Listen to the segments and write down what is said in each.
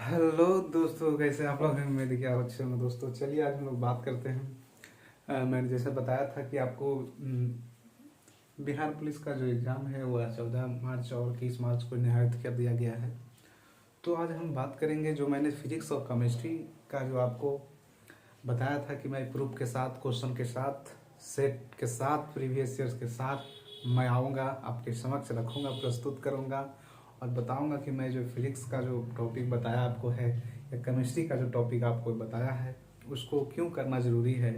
Hello दोस्तों, कैसे आप लोग हैं? मैं देखिए आप अच्छे होंगे दोस्तों। चलिए आज हम लोग बात करते हैं। मैंने जैसे बताया था कि आपको बिहार पुलिस का जो एग्ज़ाम है वो 14 मार्च और 21 मार्च को निर्धारित कर दिया गया है। तो आज हम बात करेंगे जो मैंने फिजिक्स और केमिस्ट्री का जो आपको बताया था कि मैं प्रूफ के साथ, क्वेश्चन के साथ, सेट के साथ, प्रीवियस ईयर्स के साथ मैं आऊँगा, आपके समक्ष रखूँगा, प्रस्तुत करूँगा और बताऊँगा कि मैं जो फिजिक्स का जो टॉपिक बताया आपको है या केमिस्ट्री का जो टॉपिक आपको बताया है उसको क्यों करना ज़रूरी है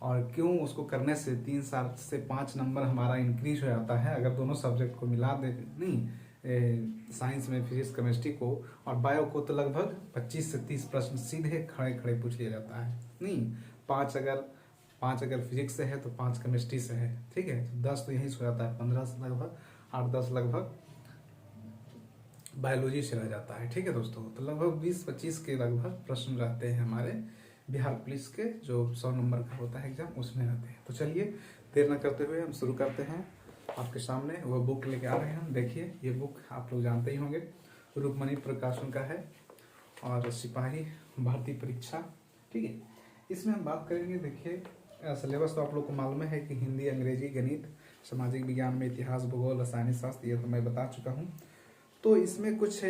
और क्यों उसको करने से 3 साल से 5 नंबर हमारा इंक्रीज हो जाता है अगर दोनों सब्जेक्ट को मिला दे। नहीं, साइंस में फिजिक्स केमिस्ट्री को और बायो को तो लगभग 25 से 30 प्रश्न सीधे खड़े खड़े पूछ लिया जाता है। नहीं, पाँच अगर फिजिक्स से है तो 5 केमिस्ट्री से है, ठीक है, तो 10 तो यहीं से हो जाता है, 15 से लगभग 8-10 लगभग बायोलॉजी से रह जाता है। ठीक है दोस्तों, तो लगभग 20-25 के लगभग प्रश्न रहते हैं हमारे बिहार पुलिस के जो 100 नंबर का होता है एग्जाम, उसमें रहते हैं। तो चलिए देर न करते हुए हम शुरू करते हैं। आपके सामने वह बुक लेके आ रहे हैं हम। देखिए ये बुक आप लोग जानते ही होंगे, रूपमणि प्रकाशन का है और सिपाही भर्ती परीक्षा। ठीक है, इसमें हम बात करेंगे। देखिए सिलेबस तो आप लोग को मालूम है कि हिंदी, अंग्रेजी, गणित, सामाजिक विज्ञान में इतिहास, भूगोल, रासायनिक शास्त्र, ये तो मैं बता चुका हूँ। तो इसमें कुछ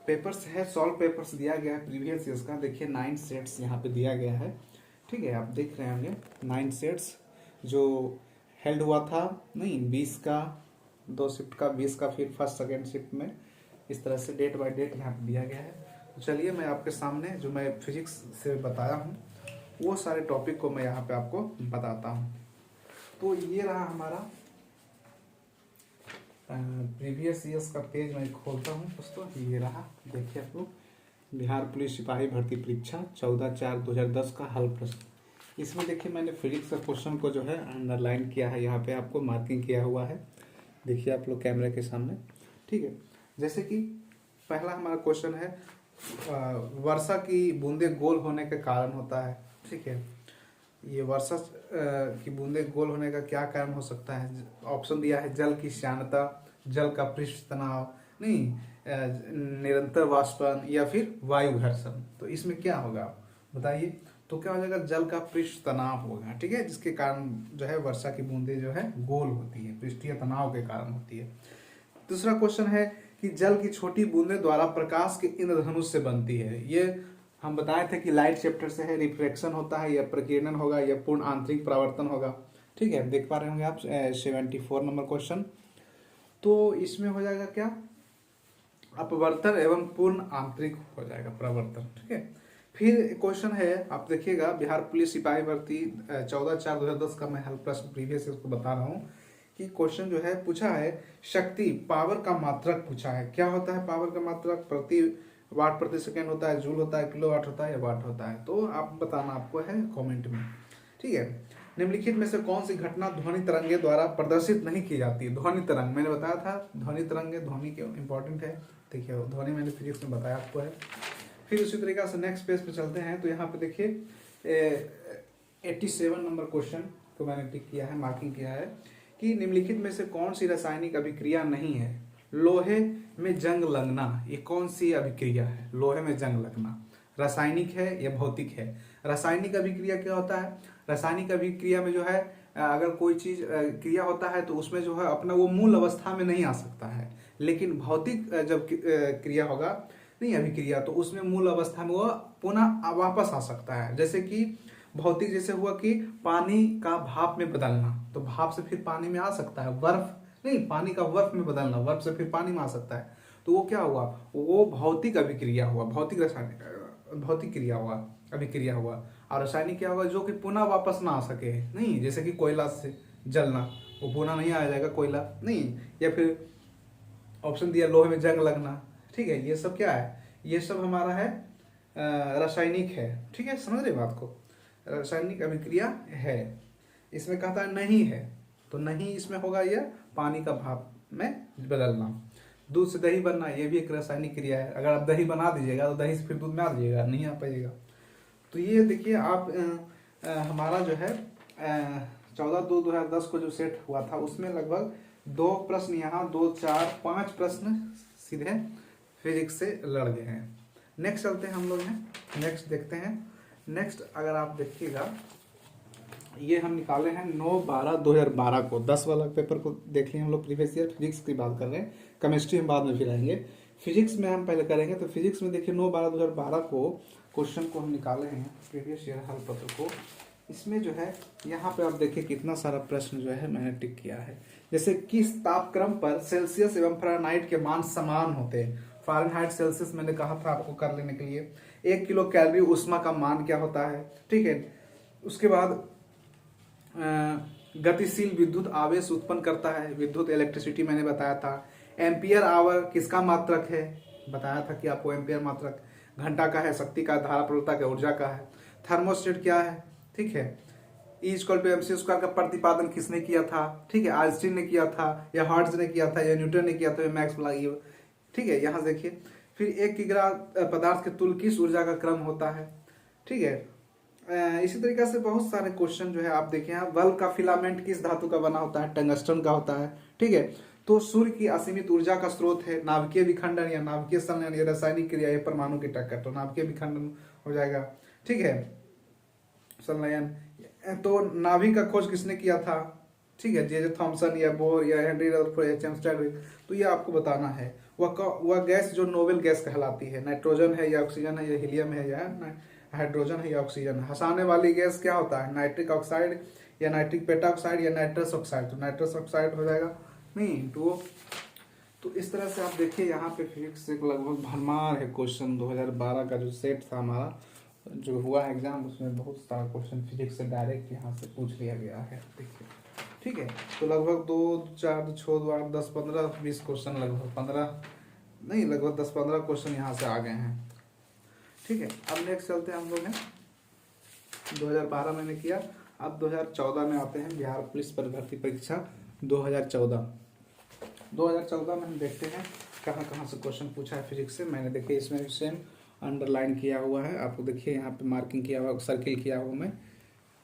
पेपर्स है, सॉल्व पेपर्स दिया गया है प्रीवियस ईयर्स का। देखिए 9 सेट्स यहाँ पे दिया गया है। ठीक है, आप देख रहे होंगे 9 सेट्स जो हेल्ड हुआ था। नहीं, 20 का 2 शिफ्ट का, 20 का फिर फर्स्ट सेकेंड शिफ्ट में, इस तरह से डेट बाय डेट यहाँ पे दिया गया है। तो चलिए मैं आपके सामने जो मैं फिजिक्स से बताया हूँ वो सारे टॉपिक को मैं यहाँ पे आपको बताता हूँ। तो ये रहा हमारा प्रीवियस ईयर्स का पेज मैं खोलता हूँ दोस्तों। ये रहा, देखिए आप लोग, बिहार पुलिस सिपाही भर्ती परीक्षा 14/4/2010 का हल प्रश्न। इसमें देखिए मैंने फिजिक्स का क्वेश्चन को जो है अंडरलाइन किया है, यहाँ पे आपको मार्किंग किया हुआ है। देखिए आप लोग कैमरे के सामने। ठीक है, जैसे कि पहला हमारा क्वेश्चन है, वर्षा की बूंदे गोल होने का कारण होता है। ठीक है, ये वर्षा की बूंदे गोल होने का क्या कारण हो सकता है? ऑप्शन दिया है जल की श्यानता, जल का पृष्ठ तनाव, नहीं, निरंतर वाष्पन या फिर वायु घर्षण। तो इसमें क्या होगा बताइए? तो क्या हो जाएगा? जल का पृष्ठ तनाव होगा। ठीक है, जिसके कारण जो है वर्षा की बूंदे जो है गोल होती है, पृष्ठीय तनाव के कारण होती है। दूसरा क्वेश्चन है कि जल की छोटी बूंदे द्वारा प्रकाश के इंद्रधनुष से बनती है। ये हम बताए थे कि लाइट चैप्टर से है, रिफ्रैक्शन होता है या प्रकीर्णन होगा या पूर्ण आंतरिक परावर्तन होगा। ठीक है, देख पा रहे होंगे आप 74 नंबर क्वेश्चन। तो इसमें हो जाएगा क्या? अपवर्तन एवं पूर्ण आंतरिक हो जाएगा परावर्तन। ठीक है, फिर क्वेश्चन है, आप देखिएगा, बिहार पुलिस सिपाही भर्ती 14/4/2010 का मैं हल प्रश्न प्रीवियस इसको बता रहा हूँ कि क्वेश्चन जो है पूछा है, शक्ति पावर का मात्रक पूछा है। क्या होता है पावर का मात्रक? प्रति वाट प्रति सेकेंड होता है, जूल होता है, किलो वाट होता है या वाट होता है? तो आप बताना आपको है कमेंट में। ठीक है, निम्नलिखित में से कौन सी घटना ध्वनि तरंगे द्वारा प्रदर्शित नहीं की जाती है? ध्वनि तरंग मैंने बताया था, ध्वनि तरंगे, ध्वनि क्यों इंपॉर्टेंट है। देखिए ध्वनि मैंने फिजिक्स में बताया आपको है। फिर उसी तरीके से नेक्स्ट पेज पे चलते हैं। तो यहाँ पे देखिए 87 नंबर क्वेश्चन को मैंने टिक किया है, मार्किंग किया है कि निम्नलिखित में से कौन सी रासायनिक अभिक्रिया नहीं है? लोहे में जंग लगना, ये कौन सी अभिक्रिया है? लोहे में जंग लगना रासायनिक है या भौतिक है? रासायनिक अभिक्रिया क्या होता है? रासायनिक अभिक्रिया में जो है अगर कोई चीज क्रिया होता है तो उसमें जो है अपना वो मूल अवस्था में नहीं आ सकता है, लेकिन भौतिक जब क्रिया होगा, नहीं अभिक्रिया, तो उसमें मूल अवस्था में वो पुनः वापस आ सकता है। जैसे कि भौतिक जैसे हुआ कि पानी का भाप में बदलना, तो भाप से फिर पानी में आ सकता है। बर्फ, नहीं, पानी का बर्फ में बदलना, बर्फ से फिर पानी में आ सकता है। तो वो क्या हुआ? वो भौतिक अभिक्रिया हुआ, भौतिक रासायनिक भौतिक क्रिया हुआ, अभिक्रिया हुआ। और रासायनिक क्या होगा? जो कि पुनः वापस ना आ सके, नहीं, जैसे कि कोयला से जलना, वो पुनः नहीं आ जाएगा कोयला, नहीं। या फिर ऑप्शन दिया लोहे में जंग लगना। ठीक है, ये सब क्या है? ये सब हमारा है रासायनिक है। ठीक है, समझ रहे बात को? रासायनिक अभिक्रिया है। इसमें कहता है नहीं है, तो नहीं इसमें होगा ये पानी का भाप में बदलना। दूध से दही बनना, ये भी एक रासायनिक क्रिया है। अगर आप दही बना दीजिएगा तो दही से फिर दूध में आ जाइएगा, नहीं आ पाइएगा। तो ये देखिए आप हमारा जो है 14/2/2010 को जो सेट हुआ था उसमें लगभग 2 प्रश्न यहाँ, 2, 4, 5 प्रश्न सीधे फिजिक्स से लड़ गए हैं। नेक्स्ट चलते हैं हम लोग हैं, नेक्स्ट देखते हैं। नेक्स्ट अगर आप देखिएगा, ये हम निकाले हैं 9/12/2012 को, 10 वाला पेपर को देख लिए हम लोग प्रीवियस ईयर। फिजिक्स की बात कर रहे हैं, केमिस्ट्री हम बाद में फिर आएंगे। फिजिक्स में हम पहले करेंगे। तो फिजिक्स में देखिए 9/12/2012 को क्वेश्चन को हम निकाले हैं प्रीवियस ईयर हल पत्र को। इसमें जो है यहाँ पे आप देखिए कितना सारा प्रश्न जो है मैंने टिक किया है। जैसे किस तापक्रम पर सेल्सियस एवं फ़ारेनहाइट के मान समान होते हैं। फ़ारेनहाइट सेल्सियस मैंने कहा था आपको कर लेने के लिए। 1 किलो कैलोरी ऊष्मा का मान क्या होता है, ठीक है। उसके बाद गतिशील विद्युत आवेश उत्पन्न करता है, विद्युत इलेक्ट्रिसिटी मैंने बताया था। एम्पियर आवर किसका मात्रक है, बताया था कि आपको एम्पियर मात्रक घंटा का है, शक्ति का, धारा प्रवणता का, ऊर्जा का है। थर्मोस्टेट क्या है, ठीक है। E=mc² का प्रतिपादन किसने किया था, ठीक है। आइंस्टीन ने किया था, या हर्ट्ज ने किया था, या न्यूटन ने किया था, या मैक्स प्लैंक, ठीक है। यहाँ देखिए फिर 1 किग्रा पदार्थ के तुल्य किस ऊर्जा का क्रम होता है, ठीक है। इसी तरीके से बहुत सारे क्वेश्चन जो है आप देखें। यहाँ बल्ब का फिलामेंट किस धातु का बना होता है, टंगस्टन का होता है, ठीक है। तो सूर्य की असीमित ऊर्जा का स्रोत है नाभिकीय विखंडन या नाभिकीय संलयन या रासायनिक क्रिया या परमाणु की टक्कर, तो नाभिकीय विखंडन हो जाएगा, ठीक है, संलयन। तो नाभिक का खोज किसने किया था, ठीक है, जे थॉमसन या बोर या हेनरी रदरफोर्ड या जेम्स चैडविक। तो ये आपको बताना है। वह गैस जो नोबेल गैस कहलाती है, नाइट्रोजन है या ऑक्सीजन है या हीलियम है या हाइड्रोजन है या ऑक्सीजन। हंसाने वाली गैस क्या होता है, नाइट्रिक ऑक्साइड या नाइट्रिक पेटाऑक्साइड या नाइट्रस ऑक्साइड। तो नाइट्रस ऑक्साइड हो जाएगा, नहीं तो इस तरह से आप देखिए यहाँ पे फिजिक्स से लगभग भरमार है क्वेश्चन। 2012 का जो सेट था हमारा, जो हुआ एग्जाम, उसमें बहुत सारा क्वेश्चन फिजिक्स से डायरेक्ट यहाँ से पूछ लिया गया है, देखिए, ठीक है। तो लगभग 2, 4, 6, 8, 10, 15, 20 क्वेश्चन, लगभग 15 नहीं, लगभग 10-15 क्वेश्चन यहाँ से आ गए हैं, ठीक है। अब नेक्स्ट चलते हैं हम लोग हैं। 2012 मैंने किया, अब 2014 में आते हैं। बिहार पुलिस भर्ती परीक्षा 2014 में हम देखते हैं कहाँ कहाँ से क्वेश्चन पूछा है फिजिक्स से। मैंने देखिए इसमें भी सेम अंडरलाइन किया हुआ है, आपको देखिए यहाँ पे मार्किंग किया हुआ, सर्किल किया हुआ मैं,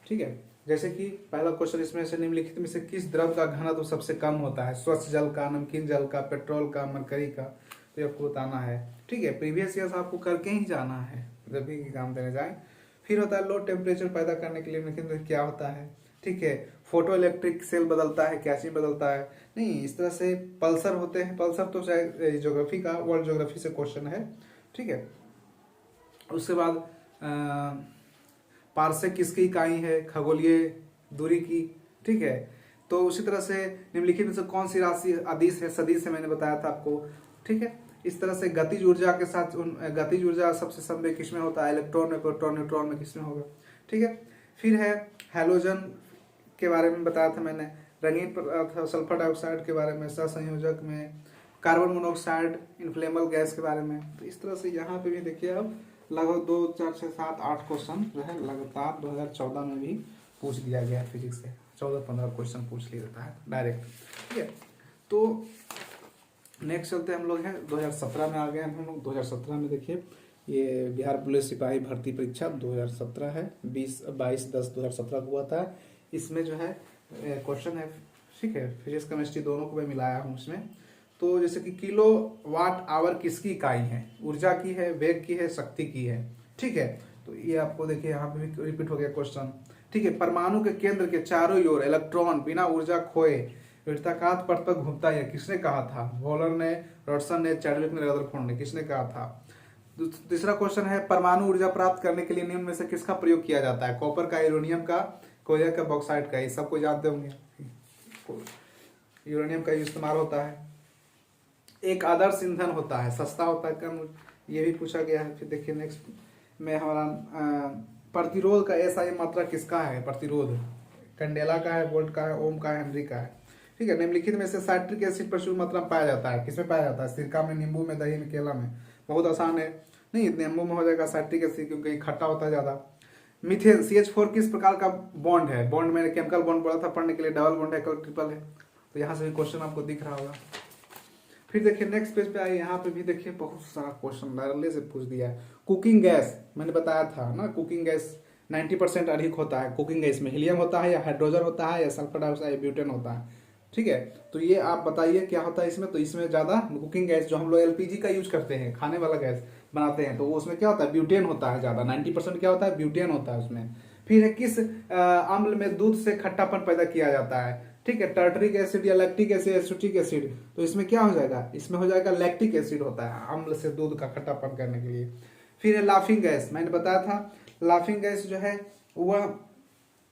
ठीक है। जैसे कि पहला क्वेश्चन इसमें से निम्नलिखित में से किस द्रव का घनत्व सबसे कम होता है, स्वच्छ जल का, नमकीन जल का, पेट्रोल का, मरकरी का। तो ये आपको बताना है, ठीक है। प्रीवियस ईयर आपको करके ही जाना है जब भी एग्जाम देने जाए। फिर होता है लो टेम्परेचर पैदा करने के लिए निम्नलिखित क्या होता है, ठीक है। फोटो इलेक्ट्रिक सेल बदलता है, क्या चीज बदलता है, नहीं, इस तरह से पल्सर होते हैं। पल्सर तो शायद ज्योग्राफी का, वर्ल्ड ज्योग्राफी से क्वेश्चन है, ठीक है। उसके बाद पार्सेक किसकी इकाई है, खगोलीय दूरी की, ठीक है। तो उसी तरह से निम्नलिखित में से कौन सी राशि अदिश है, सदिश है, मैंने बताया था आपको, ठीक है। इस तरह से गतिज ऊर्जा के साथ गतिज ऊर्जा सबसे संवेग किसमें होता है, इलेक्ट्रॉन में, प्रोटॉन, न्यूट्रॉन में, किसमें होगा, ठीक है। फिर है हैलोजन के बारे में बताया था मैंने, रंगीन पदार्थ सल्फर डाइऑक्साइड के बारे में, सहसंयोजक में, कार्बन मोनोऑक्साइड इनफ्लेमेबल गैस के बारे में। तो इस तरह से यहाँ पे भी देखिए अब लगभग 2, 4, 6, 7, 8 क्वेश्चन जो है लगातार 2014 में भी पूछ दिया गया है फिजिक्स से। 14-15 क्वेश्चन पूछ लिया जाता है डायरेक्ट, ठीक है। तो नेक्स्ट चलते हम लोग हैं 2017 में आ गए हम लोग। 2017 में देखिए ये बिहार पुलिस सिपाही भर्ती परीक्षा 2017 है, 22-10-2017 को हुआ था। इसमें जो है क्वेश्चन है, ठीक है, फिजिक्स केमिस्ट्री दोनों को मैं मिलाया हूँ इसमें। तो जैसे कि किलो वाट आवर किसकी इकाई है, ऊर्जा की है, वेग की है, शक्ति की है, ठीक है। तो ये आपको देखिए यहाँ पे भी रिपीट हो गया क्वेश्चन, ठीक है। परमाणु के केंद्र के चारों ओर इलेक्ट्रॉन बिना ऊर्जा खोए वृत्ताकार पथ पर घूमता है, किसने कहा था, वॉलर ने, रॉटसन ने, चैडविक ने, रदरफोर्ड ने, किसने कहा था। तीसरा क्वेश्चन है परमाणु ऊर्जा प्राप्त करने के लिए निम्न में से किसका प्रयोग किया जाता है, कॉपर का, यूरेनियम का, कोयले का, बॉक्साइट का। ये सबको जानते होंगे, यूरेनियम का इस्तेमाल होता है। एक आदर्श ईंधन होता है, सस्ता होता है, कम, ये भी पूछा गया है। फिर देखिए नेक्स्ट में हमारा प्रतिरोध का SI मात्रा किसका है, प्रतिरोध कैंडेला का है, वोल्ट का है, ओम का है, हेनरी का है, ठीक है। निम्नलिखित में से साइट्रिक एसिड प्रचुर मात्रा में पाया जाता है, किसमें पाया जाता है, सिरका में, नींबू में, दही में, केला में। बहुत आसान है, नहीं, नींबू में हो जाएगा साइट्रिक एसिड क्योंकि खट्टा होता है ज्यादा। मीथेन CH4 किस प्रकार का बॉन्ड है, बॉन्ड मैंने केमिकल बॉन्ड बोला था पढ़ने के लिए, डबल बॉन्ड है, ट्रिपल है। तो यहाँ से भी क्वेश्चन आपको दिख रहा होगा। फिर देखिए नेक्स्ट पेज पे आइए, यहाँ पे भी देखिए बहुत सारा क्वेश्चन डायरेक्टली से पूछ दिया है। कुकिंग गैस मैंने बताया था ना, कुकिंग गैस 90% अधिक होता है कुकिंग गैस में, हीलियम होता है या हाइड्रोजन होता है या सल्फर डाइऑक्साइड, ब्यूटेन होता है। ठीक है। तो ये आप बताइए क्या होता है इसमें। तो इसमें ज्यादा कुकिंग गैस जो हम लोग एलपीजी का यूज करते हैं, खाने वाला गैस बनाते हैं, तो वो उसमें क्या होता है, ब्यूटेन होता है ज्यादा, 90% क्या होता है, ब्यूटेन होता है उसमें। फिर है किस अम्ल में दूध से खट्टापन पैदा किया जाता है, ठीक है, टर्टरिक एसिड या लैक्टिक एसिड, एसिटिक एसिड। तो इसमें क्या हो जाएगा, इसमें हो जाएगा लैक्टिक एसिड होता है अम्ल से दूध का खट्टापन करने के लिए। फिर है लाफिंग गैस, मैंने बताया था लाफिंग गैस जो है वह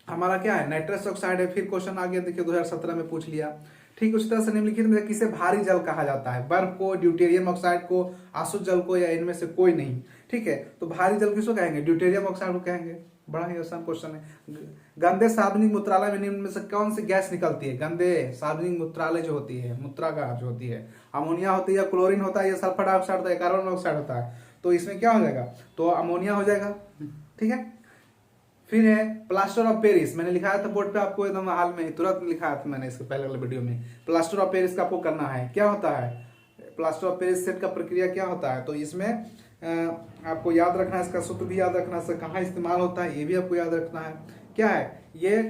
हमारा क्या है, नाइट्रस ऑक्साइड है। फिर क्वेश्चन आ गया, देखिए 2017 में पूछ लिया। ठीक उसी तरह से निम्नलिखित में किसे भारी जल कहा जाता है, बर्फ को, ड्यूटेरियम ऑक्साइड को, आसुत जल को, या इनमें से कोई नहीं। ठीक है, तो भारी जल किसको कहेंगे, ड्यूटेरियम ऑक्साइड को कहेंगे। बड़ा ही आसान क्वेश्चन है। गंदे सार्वजनिक मूत्रालय में निम्न में से कौन सी गैस निकलती है, गंदे सार्वजनिक मूत्रालय जो होती है, मूत्रागार जो होती है, अमोनिया होती है, क्लोरीन होता है, या सल्फर डाइऑक्साइड होता है, कार्बन मोनोऑक्साइड होता है। तो इसमें क्या हो जाएगा, तो अमोनिया हो जाएगा। ठीक है। फिर है प्लास्टर ऑफ पेरिस, मैंने लिखाया था बोर्ड पे आपको एकदम हाल में, तुरंत लिखाया था मैंने इसके पहले वाले वीडियो में। प्लास्टर ऑफ पेरिस का आपको करना है, क्या होता है प्लास्टर ऑफ पेरिस सेट का प्रक्रिया क्या होता है। तो इसमें आपको याद रखना है, इसका सूत्र भी याद रखना है, कहाँ इस्तेमाल होता है ये भी आपको याद रखना है। क्या है ये,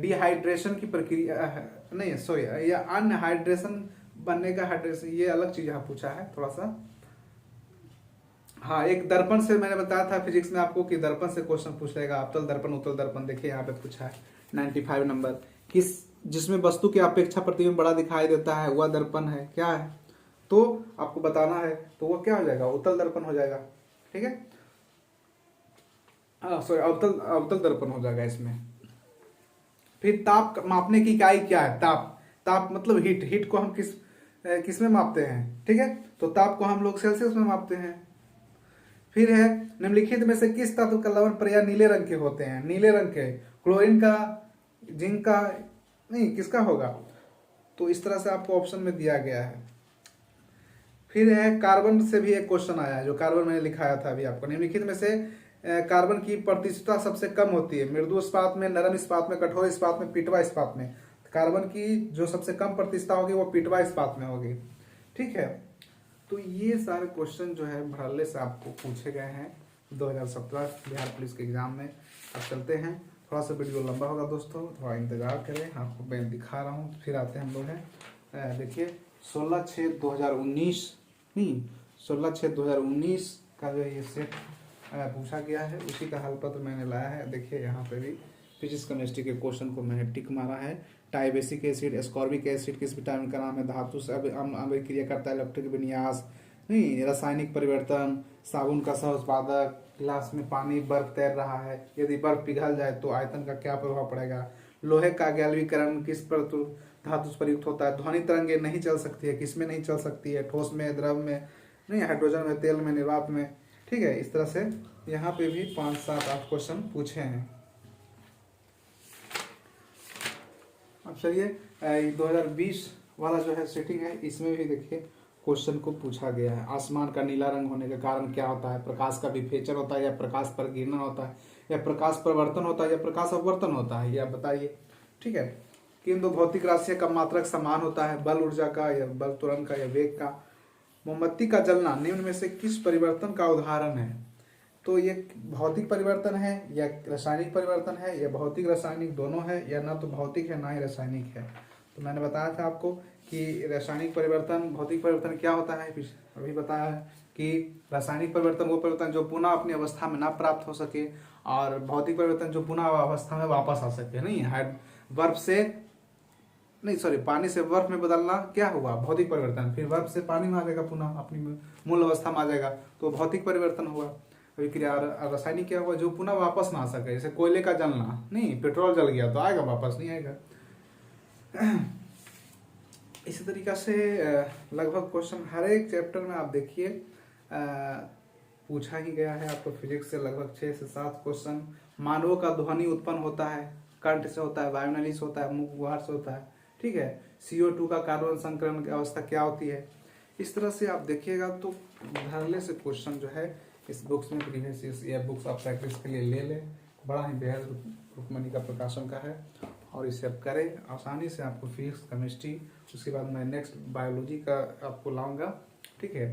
डिहाइड्रेशन की प्रक्रिया नहीं, सॉरी, ये अनहाइड्रेशन बनने का हाइड्रेशन, ये अलग चीज यहाँ पूछा है थोड़ा सा। हाँ, एक दर्पण से मैंने बताया था फिजिक्स में आपको कि दर्पण से क्वेश्चन पूछ लेगा, अवतल दर्पण उत्तल दर्पण। देखिए यहाँ पे पूछा है 95 नंबर, किस जिसमें वस्तु की अपेक्षा प्रतिबिंब बड़ा दिखाई देता है वह दर्पण है, क्या है, तो आपको बताना है। तो वो क्या हो जाएगा, उत्तल दर्पण हो जाएगा। ठीक है, सॉरी, अवतल अवतल दर्पण हो जाएगा इसमें। फिर ताप मापने की इकाई क्या है, ताप, ताप मतलब हीट, हीट को हम किस में मापते हैं, ठीक है, तो ताप को हम लोग सेल्सियस में मापते हैं। फिर है निम्नलिखित में से किस तत्व का लवण प्राय नीले रंग के होते हैं, नीले रंग के, क्लोरीन का, जिंक का, नहीं किसका होगा, तो इस तरह से आपको ऑप्शन में दिया गया है। फिर है कार्बन से भी एक क्वेश्चन आया है, जो कार्बन मैंने लिखाया था अभी आपको, निम्नलिखित में से कार्बन की प्रतिशतता सबसे कम होती है, मृदु इस्पात में, नरम इस्पात में, कठोर इस्पात में, पिटवा इस्पात में। कार्बन की जो सबसे कम प्रतिशतता होगी वो पिटवा इस्पात में होगी। ठीक है, तो ये सारे क्वेश्चन जो है भरले से आपको पूछे गए हैं 2017 बिहार पुलिस के एग्जाम में। अब चलते हैं, थोड़ा सा वीडियो लंबा होगा दोस्तों, थोड़ा इंतजार करें, आपको मैं दिखा रहा हूँ। फिर आते हैं हम लोग हैं, देखिए 16/6/2019 नहीं 16/6/2019 का जो ये सेट पूछा गया है, उसी का हल पत्र मैंने लाया है। देखिए यहाँ पे भी फिजिक्स केमिस्ट्री के क्वेश्चन को मैंने टिक मारा है। टाइबेसिक एसिड, एस्कॉर्बिक एसिड किस विटामिन का नाम है, धातु से अभिक्रिया करता है, इलेक्ट्रिक विन्यास नहीं, रासायनिक परिवर्तन, साबुन का सह उत्पादक, गिलास में पानी बर्फ तैर रहा है, यदि बर्फ पिघल जाए तो आयतन का क्या प्रभाव पड़ेगा, लोहे का गैल्वीकरण किस पर धातु से प्रयुक्त होता है, ध्वनि तरंगे नहीं चल सकती है, किसमें नहीं चल सकती है, ठोस में, द्रव में नहीं, हाइड्रोजन में, तेल में, निर्वात में। ठीक है, इस तरह से यहाँ पे भी 5, 7, 8 क्वेश्चन पूछे हैं। अब चलिए 2020 वाला जो है सेटिंग है, इसमें भी देखिए क्वेश्चन को पूछा गया है। आसमान का नीला रंग होने का कारण क्या होता है, प्रकाश का विभेचन होता है, या प्रकाश पर गिरना होता है, या प्रकाश परिवर्तन होता है, या प्रकाश अपवर्तन होता है, ये आप बताइए। ठीक है, किन दो भौतिक राशियों का मात्रक समान होता है, बल ऊर्जा का, या बल त्वरण का, या वेग का। मोमबत्ती का जलना निम्न में से किस परिवर्तन का उदाहरण है, तो ये भौतिक परिवर्तन है या रासायनिक परिवर्तन है, या भौतिक रासायनिक दोनों है, या ना तो भौतिक है ना ही रासायनिक है। तो मैंने बताया था आपको कि रासायनिक परिवर्तन, भौतिक परिवर्तन क्या होता है, अभी बताया है कि रासायनिक परिवर्तन वो परिवर्तन जो पुनः अपनी अवस्था में ना प्राप्त हो सके, और भौतिक परिवर्तन जो पुनः अवस्था में वापस आ सके। नहीं बर्फ से नहीं, सॉरी, पानी से बर्फ में बदलना क्या हुआ, भौतिक परिवर्तन। फिर बर्फ से पानी में आ जाएगा, पुनः अपनी मूल अवस्था में आ जाएगा, तो भौतिक परिवर्तन हुआ। अभिक्रिया रासायनिक क्या हुआ, जो पुनः वापस ना आ सके, जैसे कोयले का जलना, नहीं पेट्रोल जल गया तो आएगा वापस, नहीं आएगा। इसी तरीका से लगभग क्वेश्चन हर एक चैप्टर में आप देखिए पूछा ही गया है आपको। फिजिक्स से लगभग 6 से 7 क्वेश्चन। मानवों का ध्वनि उत्पन्न होता है, कंठ से होता है, वायुनली से होता है, मुख गुहार से होता है। ठीक है, CO2 का कार्बन संकरण की अवस्था क्या होती है। इस तरह से आप देखिएगा तो धरले से क्वेश्चन जो है इस बुक्स में प्रीवियस या बुक्स आप प्रैक्टिस के लिए ले लें। बड़ा ही बेहद रुक्मणी का प्रकाशन का है, और इसे आप करें आसानी से। आपको फिजिक्स, केमिस्ट्री, उसके बाद मैं नेक्स्ट बायोलॉजी का आपको लाऊंगा। ठीक है,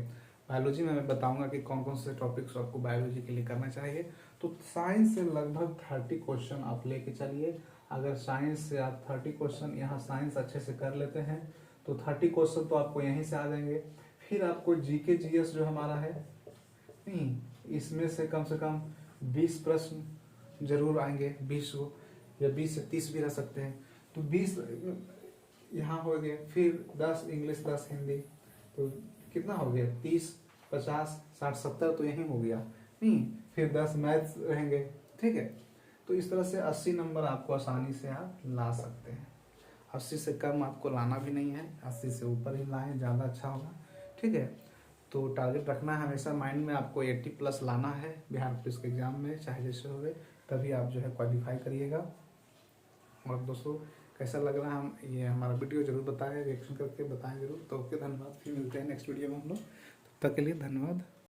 बायोलॉजी में मैं बताऊंगा कि कौन कौन से टॉपिक्स आपको बायोलॉजी के लिए करना चाहिए। तो साइंस से लगभग 30 क्वेश्चन आप लेके चलिए, अगर साइंस से आप 30 क्वेश्चन यहाँ साइंस अच्छे से कर लेते हैं तो 30 क्वेश्चन तो आपको यहीं से आ जाएंगे। फिर आपको जीके जीएस जो हमारा है नहीं, इसमें से कम 20 प्रश्न जरूर आएंगे, 20 को या 20 से 30 भी रह सकते हैं। तो 20 यहाँ हो गए, फिर 10 इंग्लिश 10 हिंदी, तो कितना हो गया 30 50 60 70 तो यही हो गया नहीं, फिर 10 मैथ्स रहेंगे। ठीक है, तो इस तरह से 80 नंबर आपको आसानी से आप ला सकते हैं। 80 से कम आपको लाना भी नहीं है, 80 से ऊपर ही लाएं, ज़्यादा अच्छा होगा। ठीक है, तो टारगेट रखना है हमेशा माइंड में, आपको 80 प्लस लाना है बिहार पुलिस के एग्जाम में, चाहे जैसे हो गए, तभी आप जो है क्वालिफाई करिएगा। और दोस्तों कैसा लग रहा है हम ये हमारा वीडियो जरूर बताएं, रिएक्शन करके बताएं जरूर। तो ओके, धन्यवाद, फिर मिलते हैं नेक्स्ट वीडियो में हम लोग, तब तक के लिए धन्यवाद।